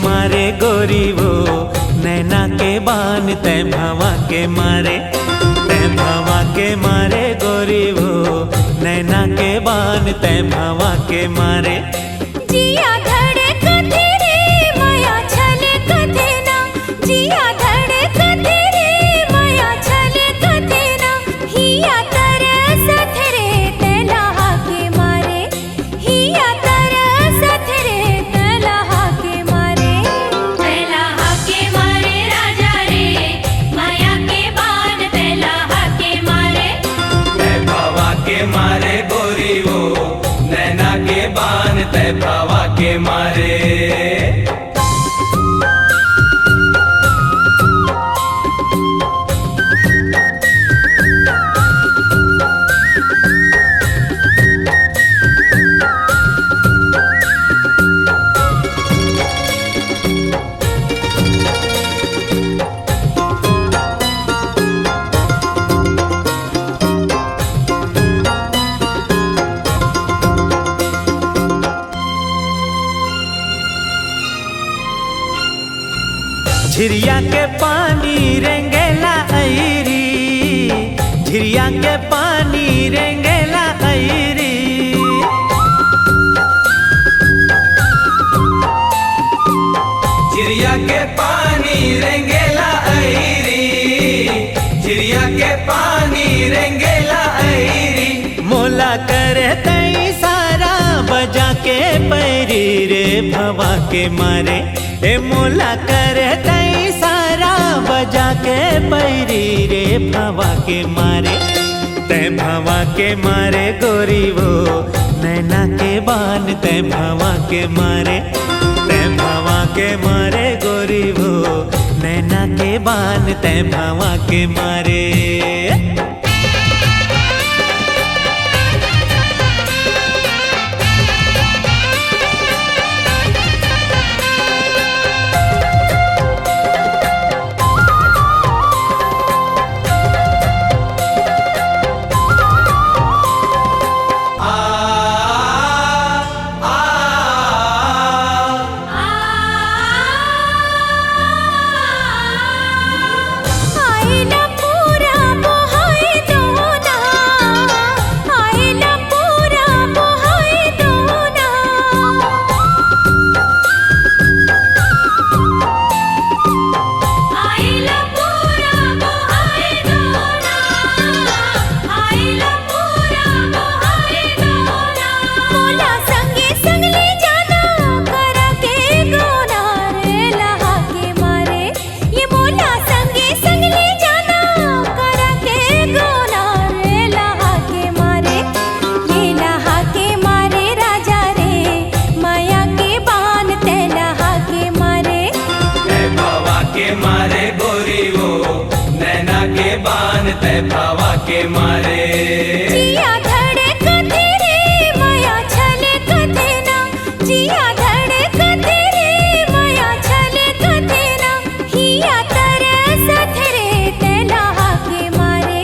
मारे गोरी वो नैना के बान तै भवा के मारे, तै भवा के मारे गोरी वो नैना के बान तै भवा के मारे। जिया धड़े कथे रे माया छले कथे ना, जिया धड़े कथे रे माया छले कथे ना, हिया तरसत रे तैलाहा के मारे, हिया तरसत रे तैलाहा के मारे। तैलाहा के मारे राजा रे माया के बान तैलाहा के मारे, तै भवा के मारे गोरी वो नैना के बान तै भवा के मारे। झिरिया के पानी रेंगेला ऐरी, झिरिया के पानी रेंगेला ऐरी। झिरिया के पानी रेंगेला ऐरी, झिरिया के पानी रेंगेला ऐरी। मोला करे तई सारा बजा के पैरी रे भवा के मारे, ए मोला करे तई सारा बजा के पैरी रे भवा के मारे। तै भवा के मारे गोरी वो नैना के बान तै भवा के मारे, तै भवा के मारे गोरी वो नैना के बान तै भवा के मारे। तै भवा के मारे। जिया धड़े कथे रे माया छले कथे ना, जिया धड़े कथे रे माया छले कथे ना, हिया तरसत रे तैलाहा के मारे,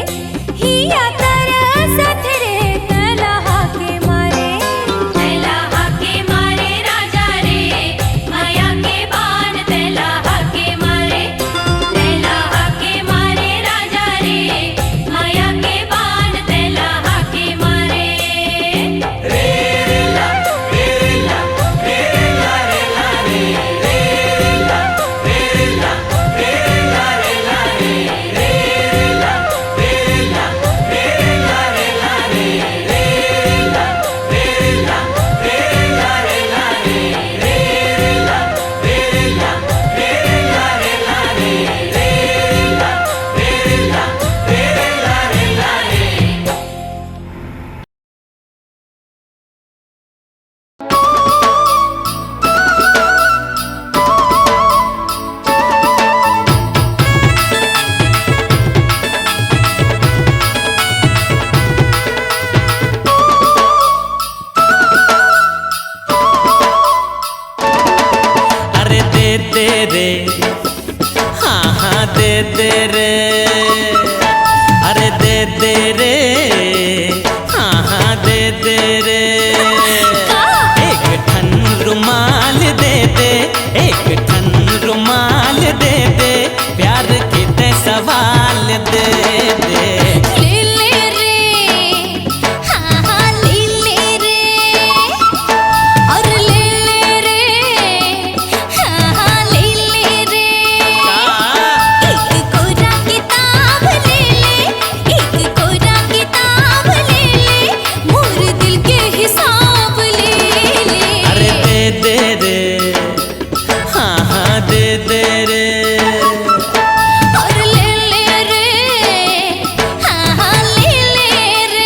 हिया तरसत रे तैलाहा के मारे। तैलाहा के मारे राजा रे माया के बान तैलाहा के मारे, तैलाहा के मारे राजा रे माया के बान तैलाहा दे दे रे, हाँ हाँ दे दे रे। एक ठन रुमाल दे दे, एक ठन रुमाल दे दे, प्यार के ते सवाल दे दे। ले ले रे, हाँ हाँ ले ले रे, और ले ले रे, हाँ हाँ ले ले रे। एक कोरा किताब ले ले, एक कोरा किताब ले ले, मोर दिल के हिसाब ले ले। अरे दे दे रे, हाँ हाँ दे दे रे। और ले ले रे, हाँ हाँ ले ले रे।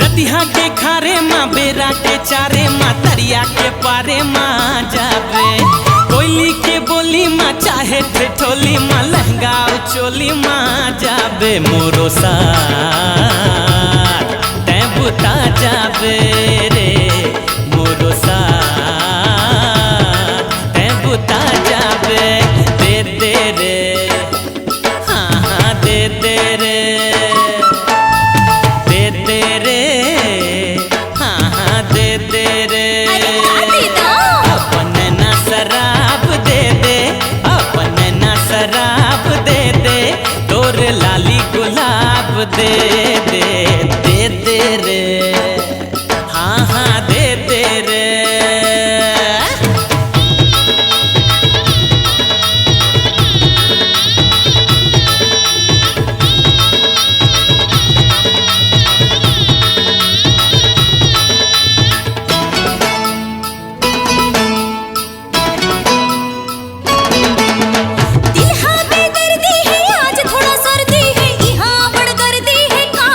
रतिहा के खारे माँ बेरा के चारे माँ तरिया के पारे माँ जावे। कोयली के बोली माँ चाहे ठेठोली माँ लहंगा चोली माँ जावे। मोरो साथ तै बुता जावे रे, मोरो साथ तै बुता जावे। दे दे रे, हाँ हाँ दे दे रे, दे दे रे, हाँ हाँ दे दे रे। अरे का दे दो? अपन ना शराब दे दे, अपन ना शराब दे दे, तोर लाली गुलाब दे दे। दे दे रे, हाँ हाँ दे दे रे। दिल हाँ बेदर्दी है, आज थोड़ा सर्दी है, यहाँ बड़ गर्दी है, का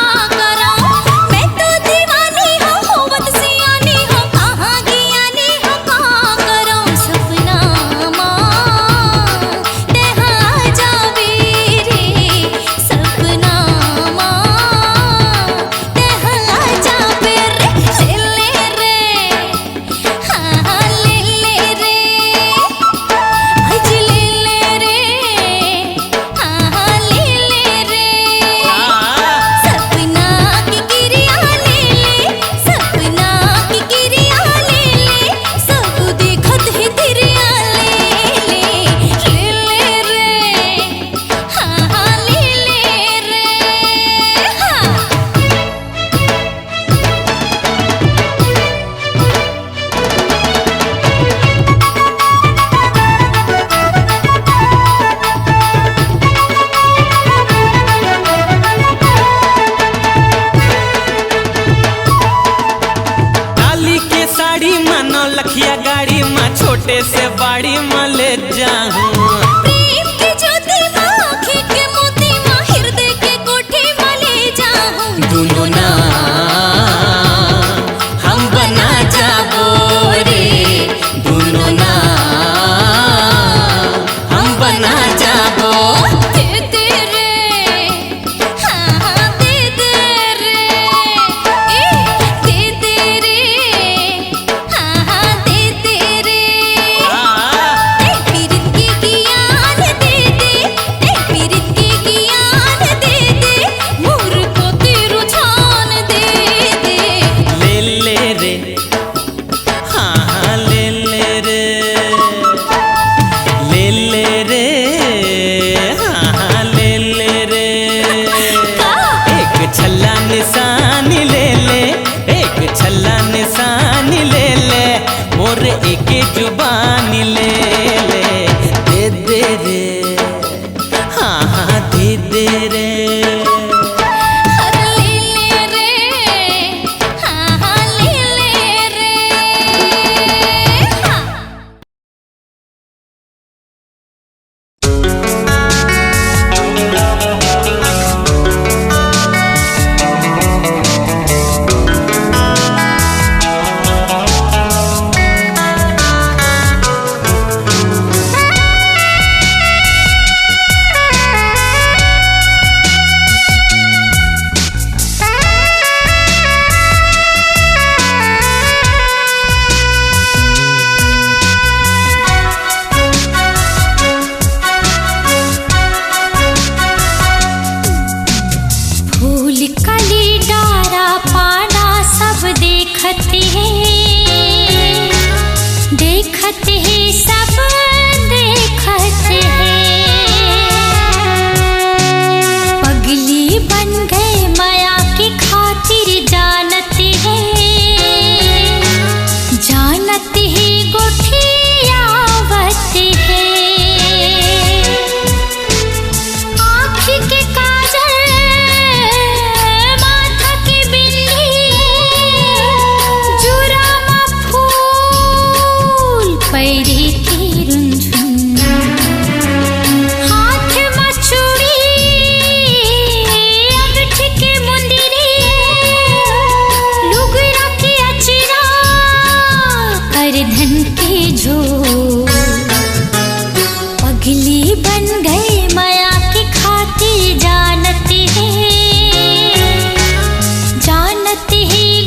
पगली बन गए माया की खातिर जानती है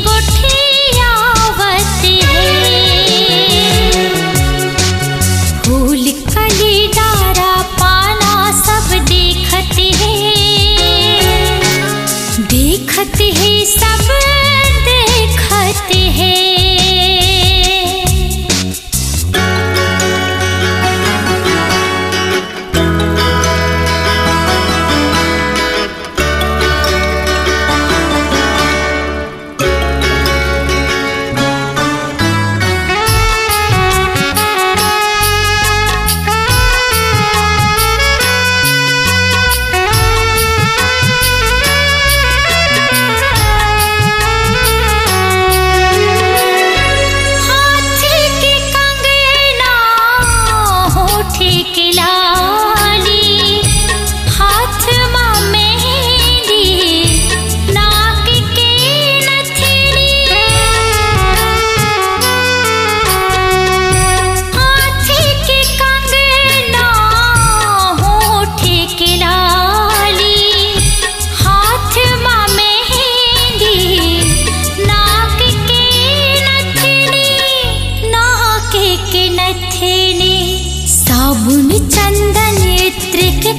गोठियावत है। फूल कली डारा पाना सब देखते हैं सब देखते हैं।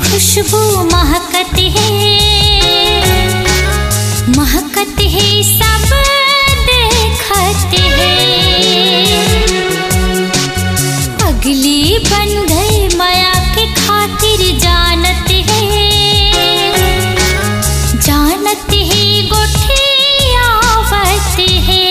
खुशबू महकती है सब देखते हैं। पगली बन गए माया के खातिर जानते हैं गोठियावत है।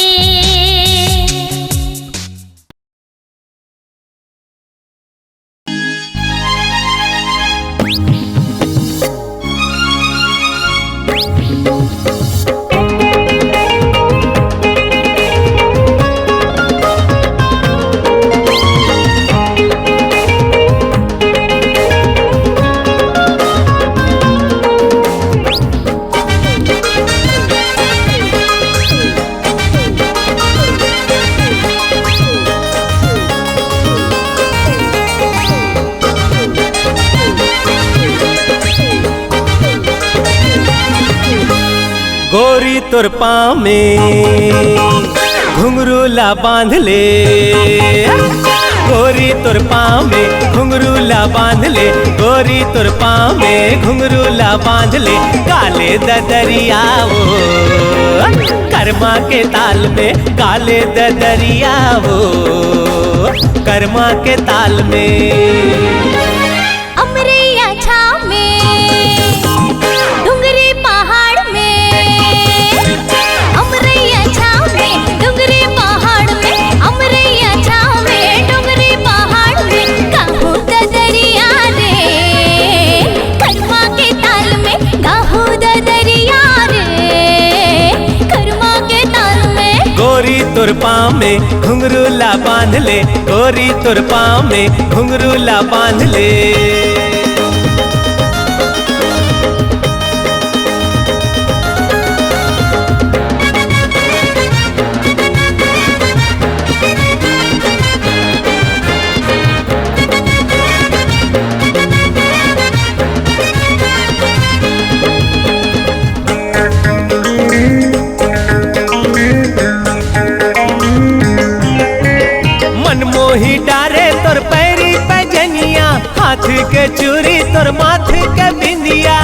गोरी तोर पाँव में घुंघरूला बांध ले, गोरी तोर पाँव में घुंघरूला बांध ले, गोरी तोर पाँव में घुंघरूला बांध ले। काले ददरिया वो कर्मा के ताल में, काले ददरिया वो कर्मा के ताल में। अमरैया छाव में डुंगरी पहाड़ में, अमरैया छाव में डुंगरी पहाड़ में, अमरैया छाव में डुंगरी पहाड़ में। गाहू ददरिया रे कर्मा के ताल में, गाहू ददरिया रे कर्मा के ताल में। गोरी तोर पाँव में घुंघरूला बांध ले, गोरी तोर पाँव में घुंघरूला बांध ले। मनमोही डारे तोर पैरी पैजनिया, हाथ के चूड़ी तोर माथ के बिंदिया।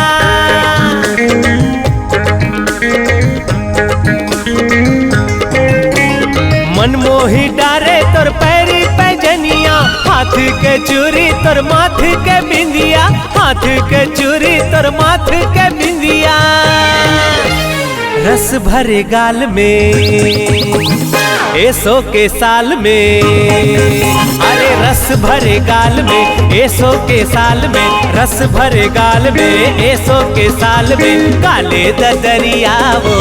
मनमोही डारे तोर पैरी पैजनिया, हाथ के चूड़ी तोर माथ के बिंदिया, हाथ के चूड़ी तोर माथ के बिंदिया। रस भरे गाल में एसो के साल में, अरे रस भरे गाल में एसो के साल में, रस भरे गाल में एसो के साल में। काले ददरिया वो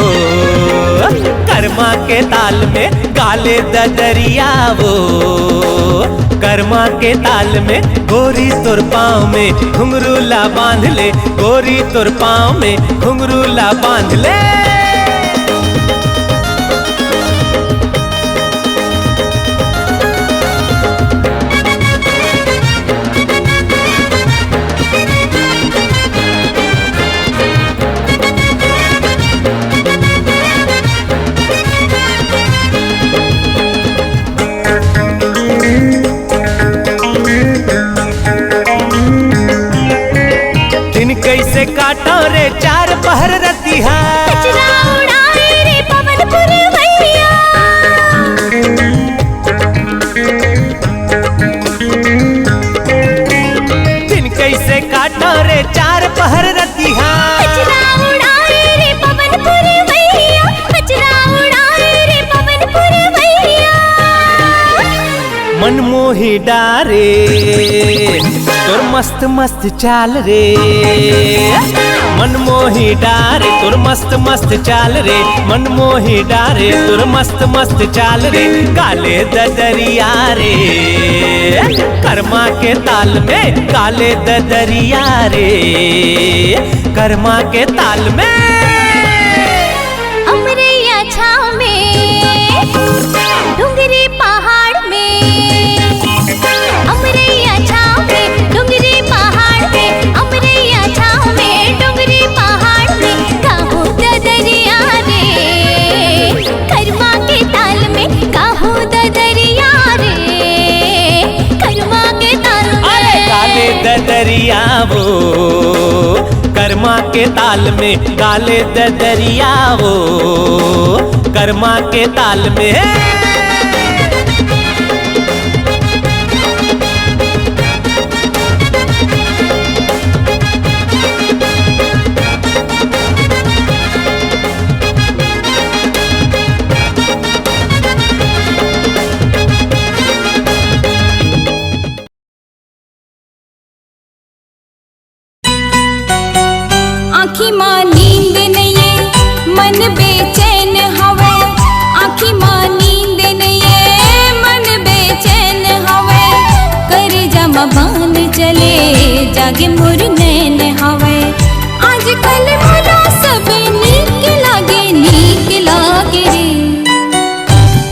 कर्मा के ताल में, काले ददरिया वो कर्मा के ताल में। गोरी तोर पाँव में घुंघरूला बांध ले, गोरी तोर पाँव में घुंघरूला बांध ले। कैसे काटो रे चार पहर रतिहा कचरा उड़ाए रे पवन पुरवैया दिन कैसे काटो रे चार पहर रतिहा कचरा उड़ाए रे पवन पुरवैया कचरा उड़ाए रे पवन पुरवैया मनमोही डारे तोर मस्त मस्त चाल रे मनमोही डारे तोर मस्त मस्त चाल रे मनमोही डारे तोर मस्त मस्त चाल रे काले ददरिया रे कर्मा के ताल में काले ददरिया रे कर्मा के ताल में अमरैया छाव में डुंगरी पहाड़ में अमरैया छाव में डुंगरी पहाड़ में अमरैया छाव में डुंगरी पहाड़ में काहू ददरिया रे कर्मा के ताल में काहू ददरिया रे कर्मा के ताल अरे काले में ददरिया वो कर्मा के ताल में काले ददरिया वो कर्मा के ताल में आँखी माँ नींद नहीं मन बेचैन हवे आँखी माँ नींद नहीं मन बेचैन हवे कर जमा बांध चले जागे मोर नैन हवे आजकल मोला सब नीक लागे रे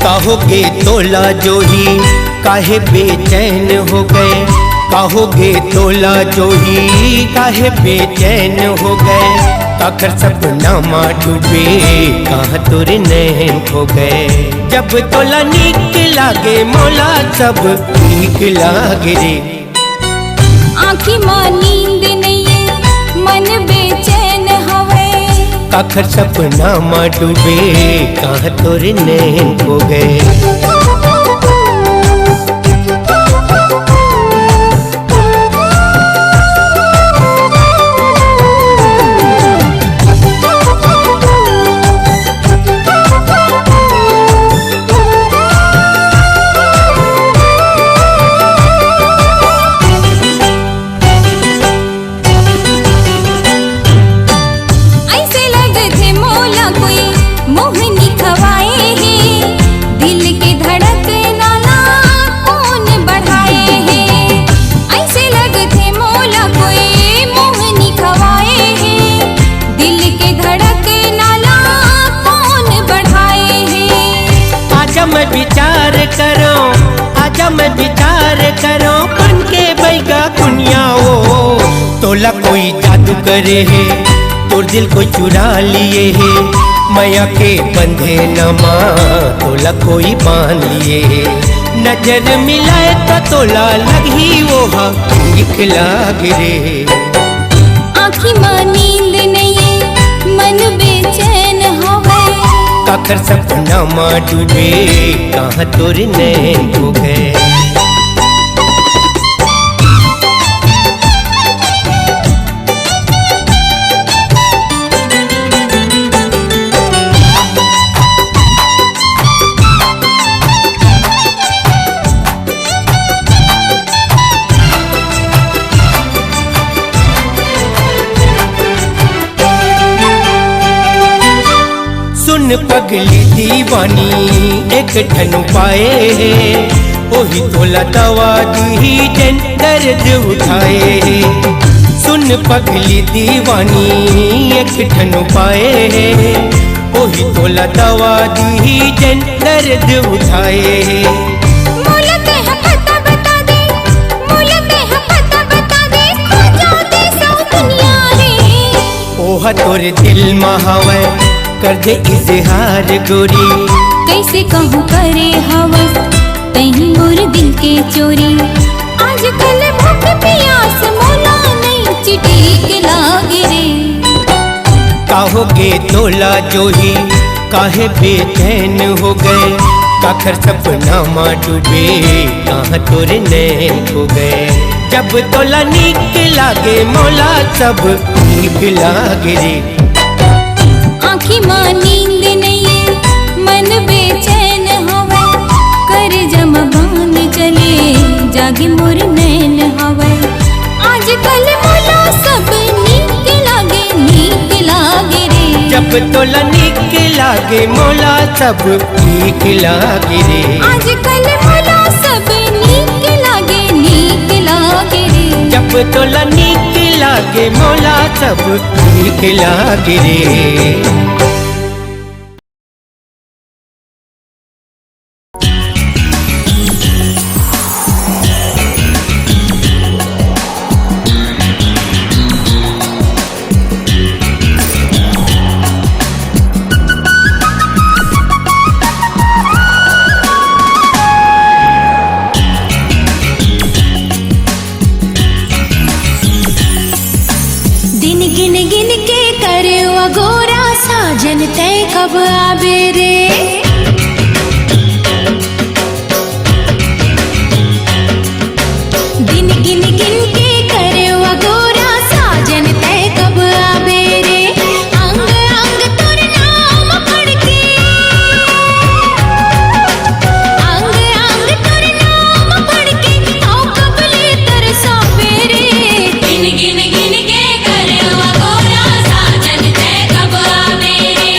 कहोगे तोला जोही काहे बेचैन हो गए कहोगे तोला जोही काहे बेचैन हो गए काकर सपना माँ डूबे कहाँ तोरे नैन खो गए जब तोला नीक लागे मोला सब ठीक लागे रे आँखी माँ नींद नहीं मन बेचैन हवे काकर सपना माँ डूबे कहाँ तोरे नैन खो गए ऐसे लगते मोला कोई मोहनी खवाए हैं दिल के धड़कना कौन बढ़ाए हैं ऐसे लगते मोला कोई मोहनी खवाए हैं दिल के धड़कना कौन बढ़ाए हैं आजा मैं विचार करो आजा मैं विचार करो बन के बैगा कुनिया हो तोला कोई जादू करे है तोर दिल को चुरा लिए है माया के बंधे न माँ तोला कोई बांध लिए है नजर मिलाए तो तोला लगी वो दिखला गिरे आँखी माँ नींद नहीं मन बेचैन हवे काकर सपना माँ डूबे कहाँ तोरे नैन हो गए सुन पगली दीवानी एक ठन पाए ओही तोला दवा दी जन दर्द उठाए सुन पगली दीवानी एक ठन पाए ओही तोला दवा दी जन दर्द उठाए मोलते हैं पता बता दे मोलते हैं पता बता दे खो जाते सौ दुनिया रे ओह तोरे दिल महावे कर दे इजहार गोरी कैसे कहूँ करे हवस तहीं मोर दिल के चोरी आजकल भूख प्यास मोला नहीं चिटी के लागे काहोगे तोला जो ही काहे बेचैन हो गए, काखर सपना माँ डूबे कहाँ तोरे नैन खो गए। जब तोला नीक लागे मोला सब नीक लागे रे। आँखी माँ नींद नहीं मन बेचैन होवे, कर जमा बान चले जागे मोर नैन हवे। आजकल मोला सब नीक लागे रे। जब तोला नीक लागे मोला सब नीक लागे रे। आजकल मोला सब नीक लागे रे। जब तोला नीक लागे मोला सब नीक लागे रे। साजन तय कब आबे रे। दिन गिन गिन के करे गोरा साजन तय कब आबे रे। अंग अंग तोर नाम पढ़ के, अंग अंग तोर नाम पढ़ के आओ कबले तरसाबे रे। दिन गिन गिन के करे गोरा साजन तय कब आबे रे।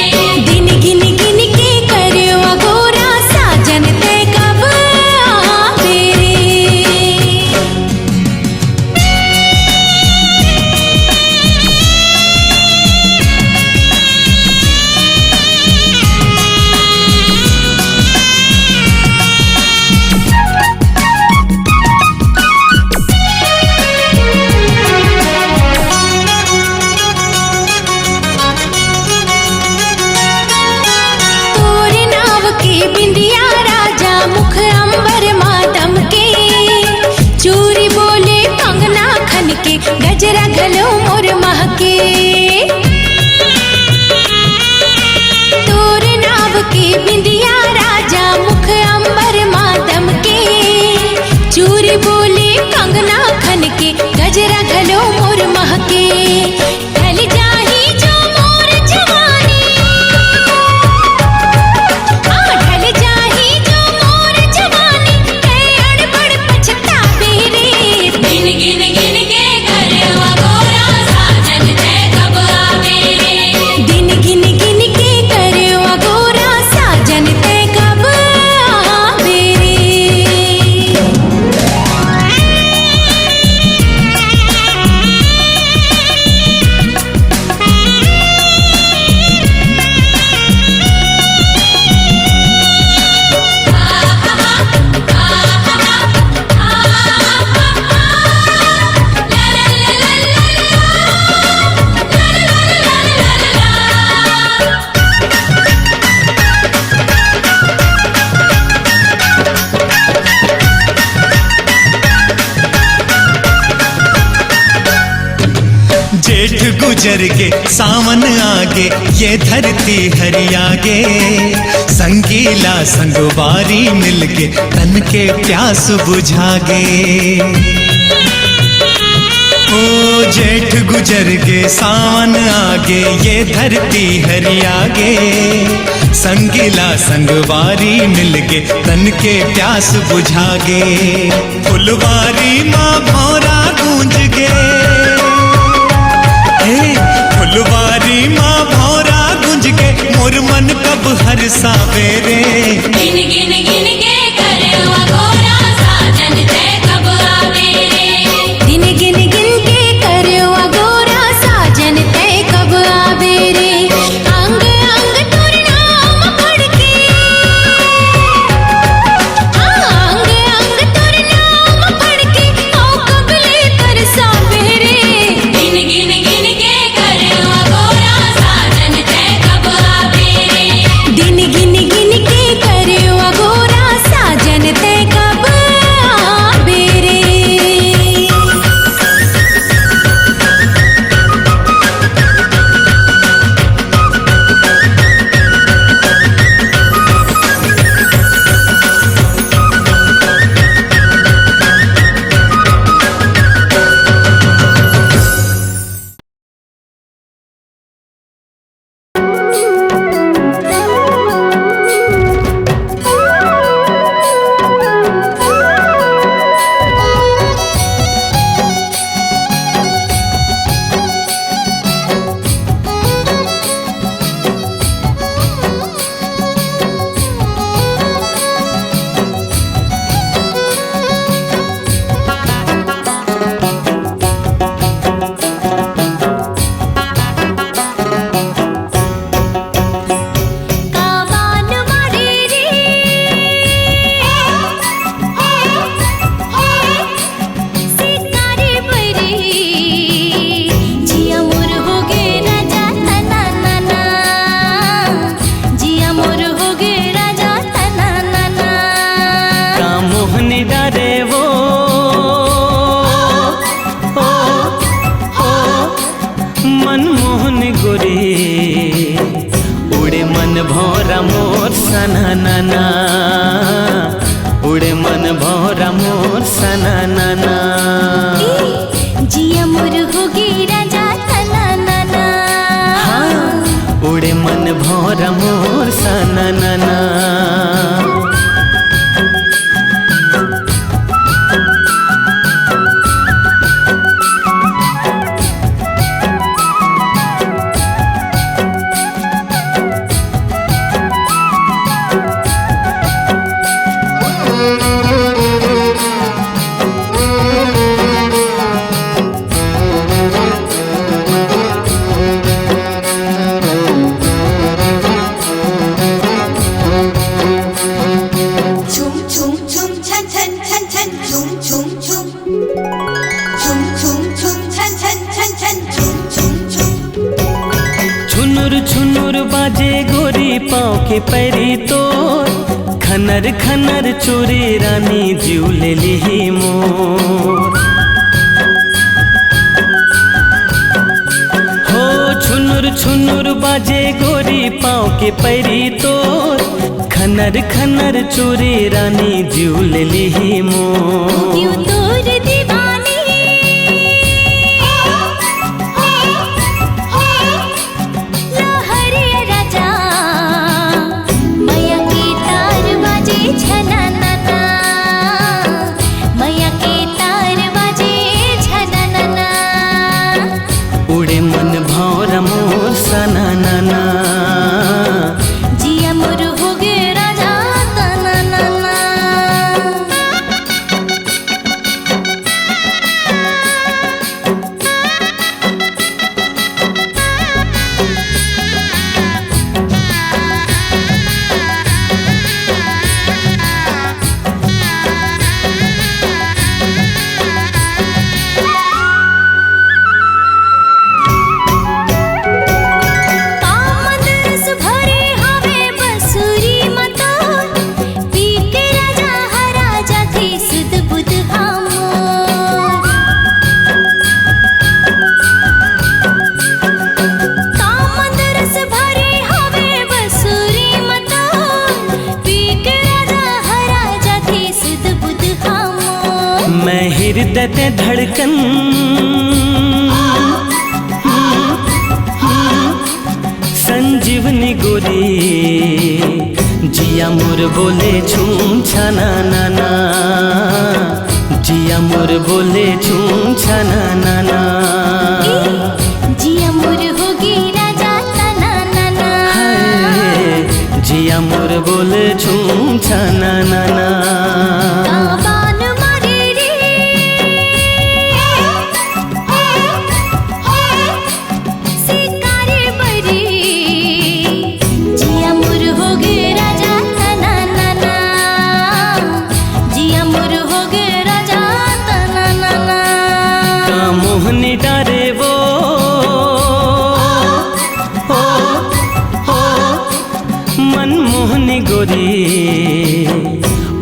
दिन गिन गिन के करे गोरा साजन तय कब आबे रे। तोरे नाव के बिंदिया राजा मुख अंबर मातम के, चूरी बोले कंगना खन के गजरा गलो मोर महके। तोरे नाव के बिंदिया राजा मुख अंबर मातम के, चूरी बोले कंगना खन के गजरा गलो मोर महके। ढल जाही जो मोर जवानी, ढल जाही जो मोर जवानी, अड़बड़ पछतावे रे। दिन गिन गिन के करे गोरा साजन तय कब आबे रे। दिन गिन गिन के करे गोरा साजन तय कब आबे रे। जेठ गुजर के सावन आगे ये धरती हरियागे, संगीला संगवारी मिलके तन के प्यास बुझागे। ओ जेठ गुजर के सावन आगे ये धरती हरियागे, संगीला संगवारी मिलके तन के प्यास बुझागे। फुलवारी माँ भौरा गूंज गे, फुलवारी माँ भौरा गुंज के मोर मन कब हर सावेरे। दिन गिन गिन के करे गोरा साजन तय कब आबे रे। दिन गिन गिन के करे गोरा साजन तय कब आबे रे। अंग अंग तोर नाम पढ़ के, अंग अंग तोर नाम पढ़ के आओ कबले तरसाबे रे। दिन गिन गिन के करे गोरा साजन तय कब आबे रे। दिन गिन गिन के करे गोरा छुनुर बाजे गोरी पाँव के पैरी तोर, खनर खनर चोरी रानी जीव ले ली मोर। हो छुनुर छुनुर बाजे गोरी पाँव के पैरी तोर, खनर खनर चोरी रानी जीव ले ली मोर। क्यों तोर दीवानी लहरिया राजा, मैया के तार बाजे झननना, मैया के तार बाजे झननना। उड़े मन भौर मोर सननना, जिया मोर हो गे राजा तननना। कामद रस भरे हवे बसुरी मतो, पी के राजा हराजा थे सुध बुध हमोर। कामद रस भरे हवे बसुरी मतो, पी के राजा हराजा थे सुध बुध हमोर। मैं हृदय ते धड़कन संजीवनी गोरी, जिया मोर बोले छूम छना नाना, जिया मोर बोले छूम छना नाना। जिया मोर हो गे राजा तननना। हाय, जिया मोर बोले छूम छना नाना। काबान मारे रे शिकारे बरी, जिया मोर हो गे राजा तननना, जिया मोर हो गे राजा तननना। का मोहनी डारे वो हो हो मनमोहनी गोरी,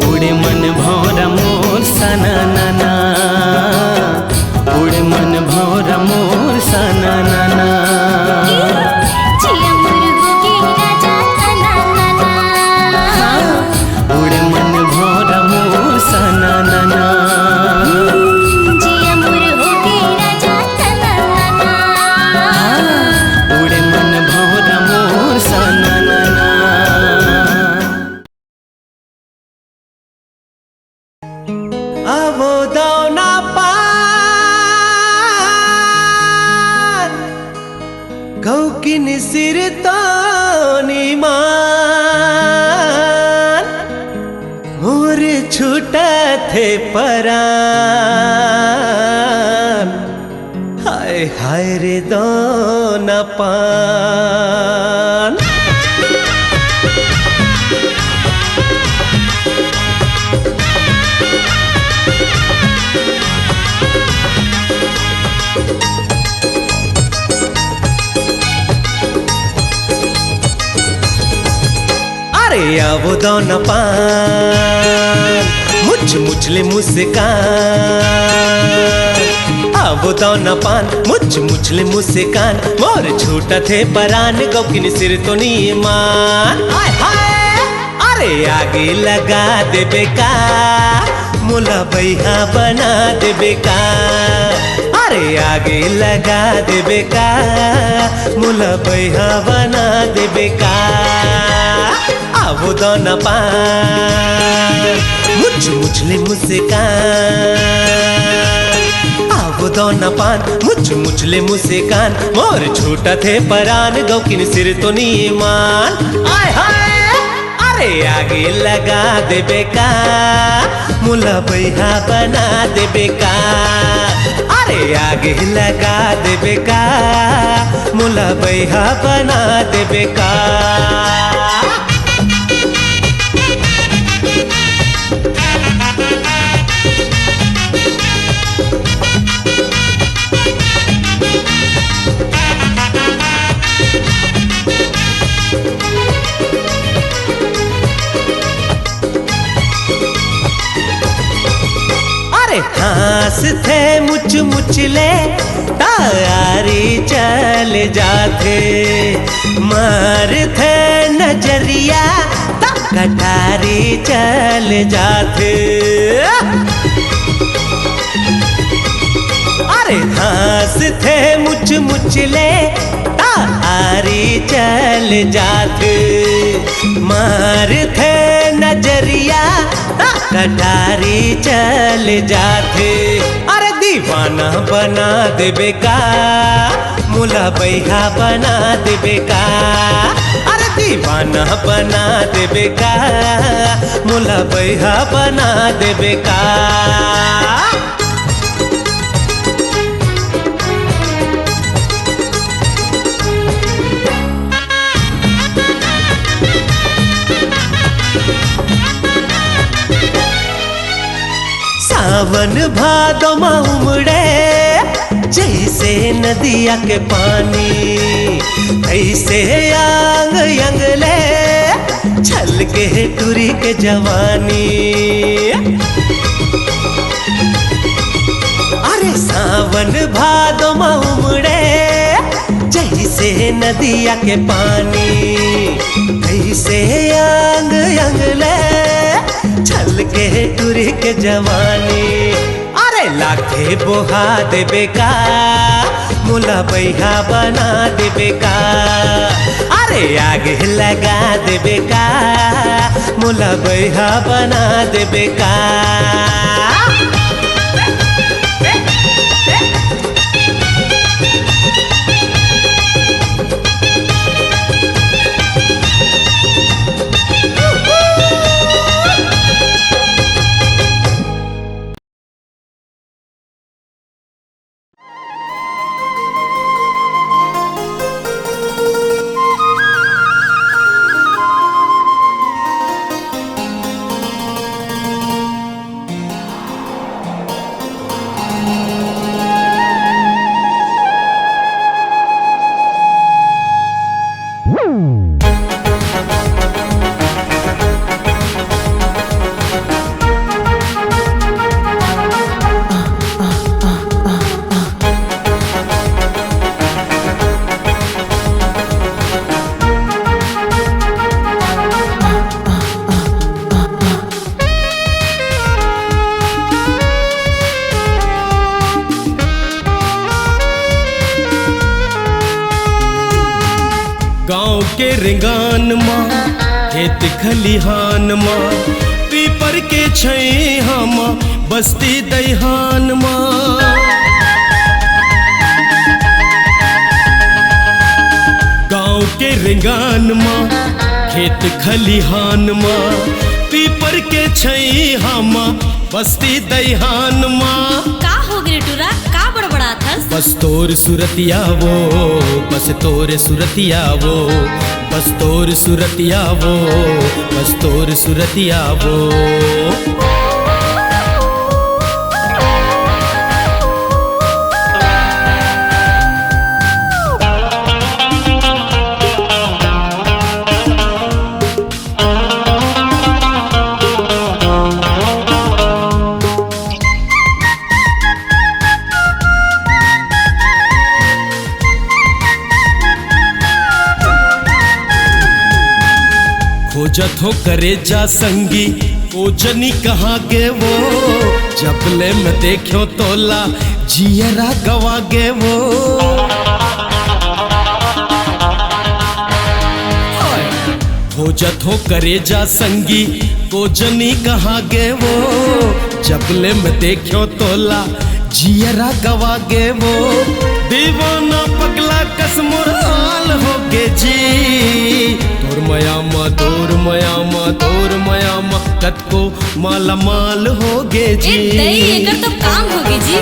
उड़े मन भौरा मोर सना नाना, उड़े मन भौरा मोर सना नाना। जिया मोर हो गे राजा तननना। उड़े मन भौरा मोर सना नाना। जिया मोर हो गे राजा तननना। उड़े मन भौरा मोर सना नाना। आवो दाना पार कौकिन सिर तो निमान, मोर छूटा थे परान, हाय हाय रे दाना पान। अरे आवो दाना पान, मुझ मुझले मुस्कान। आवो दाना पान, मुझ मुझले मुस्कान, मोर छूटा थे परान, गौकिन सिर तो नीमान। हाय हाय, अरे आगे लगा दे बेका, मुला भैया बना दे बेका। अरे आगे लगा दे बेका, मुला भैया बना दे बेका। आवो दाना पान, मुझ मुझले मुस्कान। आवो दाना पान, मुझ मुझले मुस्कान, मोर छूटा थे परान, गौकिन सिर तो नीमान। आय हाय, अरे आगे लगा दे बेका, मुला भैया बना दे बेका। अरे आगे लगा दे बेका, मुला भैया बना दे बेका। मुचले तारी चल जाते मार थे नजरिया ता कटारी चल जाते अरे हंस थे मुचले तारी चल जाते मार थे नजरिया कटारी चल जाते अरे दीवाना बना देबे का मुला बैहा बना देबे का अरे दीवाना बना देबे का मुला बैहा बना देबे का सावन भादो में उमड़े जैसे नदिया के पानी ऐसे आंग अंगले छल के टूरी के जवानी अरे सावन भादो में उमड़े जैसे नदिया के पानी ऐसे आंग अंगले छल के टूरी के जवानी अरे लाखे बोहा देबे का मुला बैहा बना देबे का अरे आगे लगा देबे का मुला बैहा बना देबे का गाँव के रिंगान माँ खेत खलिहान माँ पीपर के छैहा माँ बस्ती दैहान माँ गाँव के रिंगान माँ खेत खलिहान माँ पीपर के छैहा माँ बस्ती दैहान माँ का हो गरे टूरा का बड़बड़ा थस बस तोर सुरतिया वो बस तोर सुरतिया वो बस तोर सुरतिया वो बस तोर सुरतिया वो खोजत हो करे जा संगी ओ जनी कहाँ गे वो जबले में देखो तोला जियरा गवा गे वो खोजत हो करे जा संगी ओ जनी कहाँ गे वो जबले में देखो तोला जियरा गवा गे वो दीवाना पगला कसमुर हाल हो गे जी तोर मयामा तोर मयामा तोर मयामा कत को माला माल हो गे जी एकर तो काम हो गे जी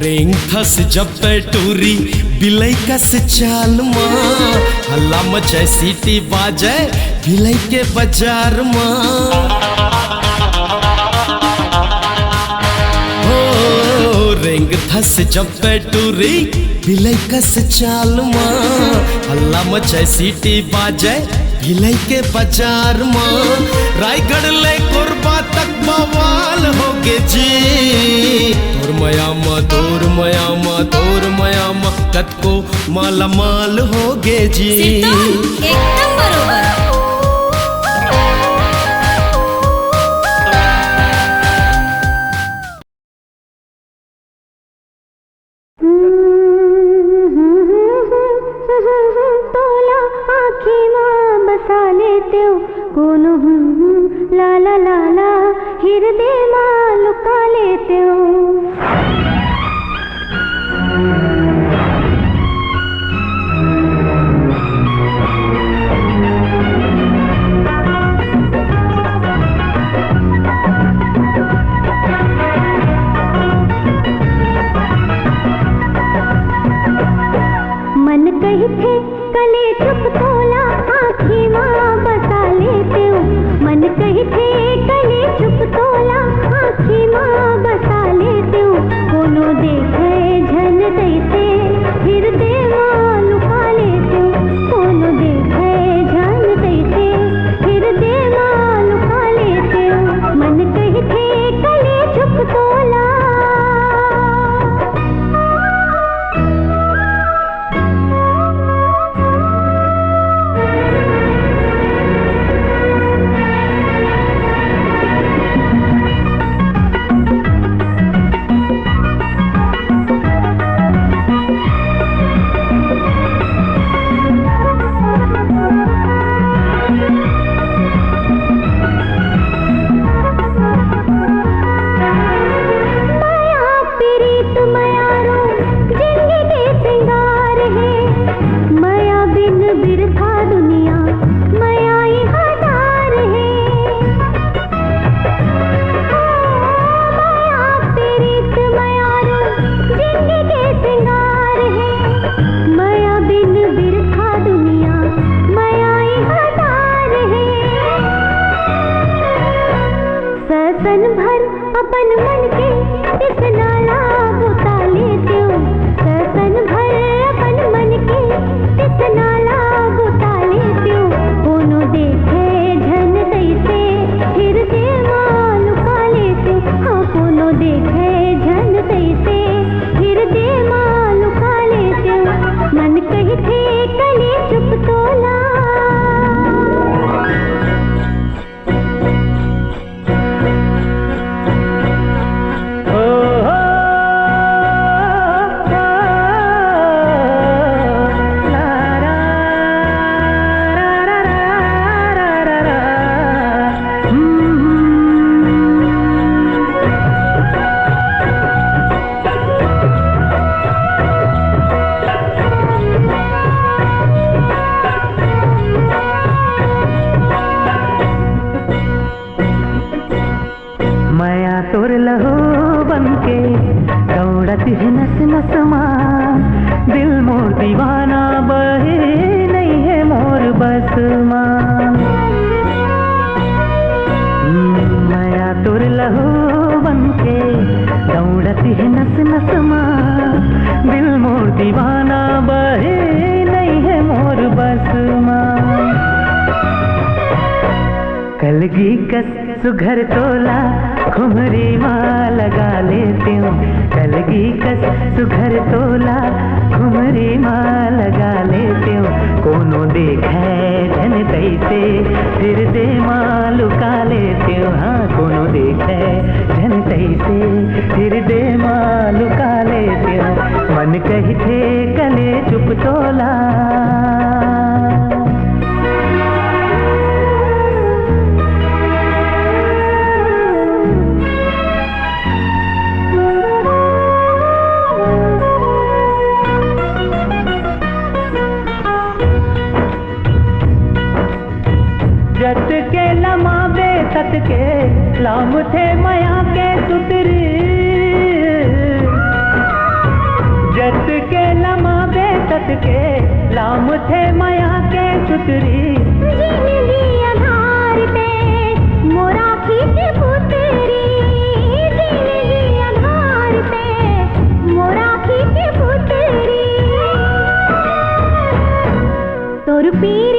रेंग थस जब पे टूरी बिलई कस चाल माँ, हल्ला मचाए सीटी बाजे बिलई के बाजार माँ। हो रेंग धस जब टूरी बिलई कस चाल माँ, हल्ला मचाए सीटी बाजे बिलई के बाजार माँ। रायगढ़ ले कोरबा तक बवाल होगे जी, तोर मयामा तोर मयामा तोर मयामा कत को माला माल होगे जी। एकदम बरोबर। तोला आँखी माँ बसा लेते हो कोनो ला ला ला ला हृदय माँ लुका लेते हो। मन कही थे कले चुप तोला आँखी माँ बसा लेते हो। मन कही थे कले चुप तोला आँखी माँ बसा लेते हो। कोनो देखे झन दैसे हृदय माँ लुका लेते हो। कोनो देखे झन दैसे हृदय माँ लुका लेते हो। मन कही थे कले चुप तोला। सन भर अपन मन के इस नाला बुता लेते हो। सन भर अपन मन के इस नाला बुता लेते हो। कोनो देखे झन दैसे हृदय माँ लुका लेते हो। हाँ कोनो देखे झन दैसे हृदय माँ लुका लेते हो। मन कही थे कले चुप तोला। तोर लहो बनके दौड़त है नस नस माँ, दिल मोर दीवाना बहे नहीं है मोर बस माँ। माया तोर लहो बनके दौड़त है नस नस माँ, दिल मोर दीवाना बहे नहीं है मोर बस माँ। कलगी कस सुघर तोला खुमरी माँ लगा लेती हूँ। कलगी कस सुघर तोला खुमरी माँ लगा लेती हूँ। कोनो देखे झन तैसे हृदय माँ लुका लेती हूँ। हाँ कोनो देखे झन तैसे हृदय माँ लुका लेती हूँ। मन कही थे कले चुप तोला। जत के लमावे तत के लाम थे माया के सुतरी। जत के लमावे रत के लाम थे माया के सुतरी जिंदगी आधार पे मोरा खींच पुतरी जिंदगी आधार पे मोरा खींच पुतरी तोर पीर